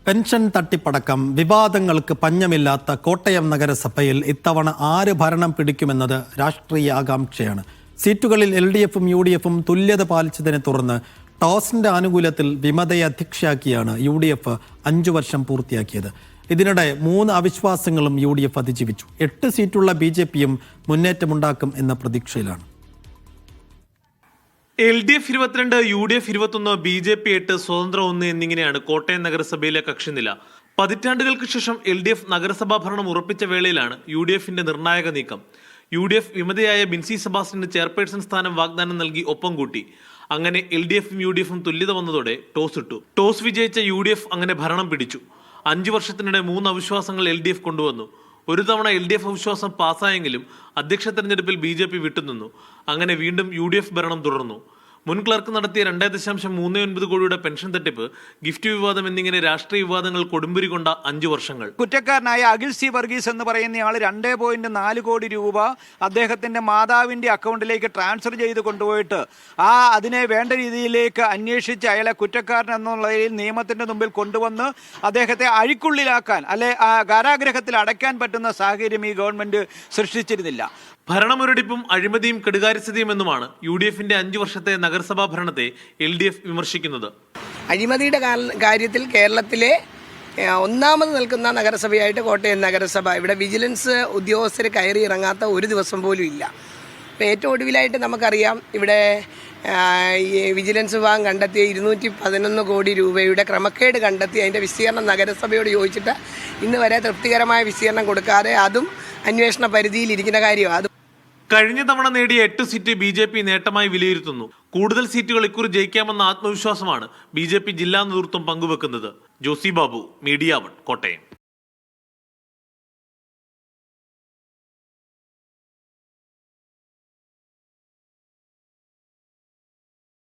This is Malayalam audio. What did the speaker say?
പെൻഷൻ തട്ടിപ്പടക്കം വിവാദങ്ങൾക്ക് പഞ്ഞമില്ലാത്ത കോട്ടയം നഗരസഭയിൽ ഇത്തവണ ആര് ഭരണം പിടിക്കുമെന്നത് രാഷ്ട്രീയ ആകാംക്ഷയാണ്. സീറ്റുകളിൽ LDFും UDFും തുല്യത പാലിച്ചതിനെ തുടർന്ന് ടോസിന്റെ ആനുകൂല്യത്തിൽ വിമതയെ അധ്യക്ഷയാക്കിയാണ് UDF 5 വർഷം പൂർത്തിയാക്കിയത്. ഇതിനിടെ 3 അവിശ്വാസങ്ങളും UDF അതിജീവിച്ചു. 8 സീറ്റുള്ള BJPയും മുന്നേറ്റമുണ്ടാക്കും എന്ന പ്രതീക്ഷയിലാണ്. LDF 22, UDF 21, BJP 8, സ്വതന്ത്ര 1 എന്നിങ്ങനെയാണ് കോട്ടയം നഗരസഭയിലെ കക്ഷിനില. പതിറ്റാണ്ടുകൾക്ക് ശേഷം LDF നഗരസഭാ ഭരണം ഉറപ്പിച്ച വേളയിലാണ് UDFന്റെ നിർണായക നീക്കം. UDF വിമതയായ ബിൻസി സെബാസ്റ്റ്യന് ചെയർപേഴ്സൺ സ്ഥാനം വാഗ്ദാനം നൽകി ഒപ്പം കൂട്ടി. അങ്ങനെ LDFും UDFും തുല്യത വന്നതോടെ ടോസ് ഇട്ടു. ടോസ് വിജയിച്ച UDF അങ്ങനെ ഭരണം പിടിച്ചു. 5 വർഷത്തിനിടെ 3 അവിശ്വാസങ്ങൾ LDF കൊണ്ടുവന്നു. ഒരു തവണ LDF അവിശ്വാസം പാസ്സായെങ്കിലും അധ്യക്ഷ തെരഞ്ഞെടുപ്പിൽ BJP വിട്ടുനിന്നു. അങ്ങനെ വീണ്ടും UDF ഭരണം തുടർന്നു. മുൻ ക്ലർക്ക് നടത്തിയ 2.39 കോടിയുടെ പെൻഷൻ തട്ടിപ്പ്, ഗിഫ്റ്റ് വിവാദം എന്നിങ്ങനെ രാഷ്ട്രീയ വിവാദങ്ങൾ കൊടുമ്പിരി കൊണ്ട 5 വർഷങ്ങൾ. കുറ്റക്കാരനായ അഖിൽ സി വർഗീസ് എന്ന് പറയുന്നയാൾ 2.4 കോടി രൂപ അദ്ദേഹത്തിന്റെ മാതാവിന്റെ അക്കൗണ്ടിലേക്ക് ട്രാൻസ്ഫർ ചെയ്ത് കൊണ്ടുപോയിട്ട് അതിനെ വേണ്ട രീതിയിലേക്ക് അന്വേഷിച്ച് അയാളെ കുറ്റക്കാരൻ എന്നുള്ളതിൽ നിയമത്തിന്റെ മുമ്പിൽ കൊണ്ടുവന്ന് അദ്ദേഹത്തെ അഴിക്കുള്ളിലാക്കാൻ കാരാഗ്രഹത്തിൽ അടയ്ക്കാൻ പറ്റുന്ന സാഹചര്യം ഈ ഗവൺമെന്റ് സൃഷ്ടിച്ചിരുന്നില്ല. ഭരണമുരടിപ്പും അഴിമതിയും കെടുകാര്യസ്ഥതയും എന്നുമാണ് UDFന്റെ 5 വർഷത്തെ നഗരസഭാ ഭരണത്തെ LDF വിമർശിക്കുന്നത്. അഴിമതിയുടെ കാര്യത്തിൽ കേരളത്തിലെ ഒന്നാമത് നിൽക്കുന്ന നഗരസഭയായിട്ട് കോട്ടയം നഗരസഭ. ഇവിടെ വിജിലൻസ് ഉദ്യോഗസ്ഥർ കയറി ഇറങ്ങാത്ത ഒരു ദിവസം പോലും ഇല്ല. ഇപ്പോൾ ഏറ്റവും ഒടുവിലായിട്ട് നമുക്കറിയാം, ഇവിടെ വിജിലൻസ് വിഭാഗം കണ്ടെത്തിയ 211 കോടി രൂപയുടെ ക്രമക്കേട് കണ്ടെത്തി അതിൻ്റെ വിസ്തീർണം നഗരസഭയോട് ചോദിച്ചിട്ട് ഇന്ന് വരെ തൃപ്തികരമായ വിസ്തീർണം കൊടുക്കാതെ അതും അന്വേഷണ പരിധിയിലിരിക്കുന്ന കാര്യമാണ്. കഴിഞ്ഞ തവണ നേടിയ 8 സീറ്റ് BJP നേട്ടമായി വിലയിരുത്തുന്നു. കൂടുതൽ സീറ്റുകൾ ഇക്കുറി ജയിക്കാമെന്ന ആത്മവിശ്വാസമാണ് BJP ജില്ലാ നേതൃത്വം പങ്കുവെക്കുന്നത്. ജോസി ബാബു, മീഡിയ 1, കോട്ടയം.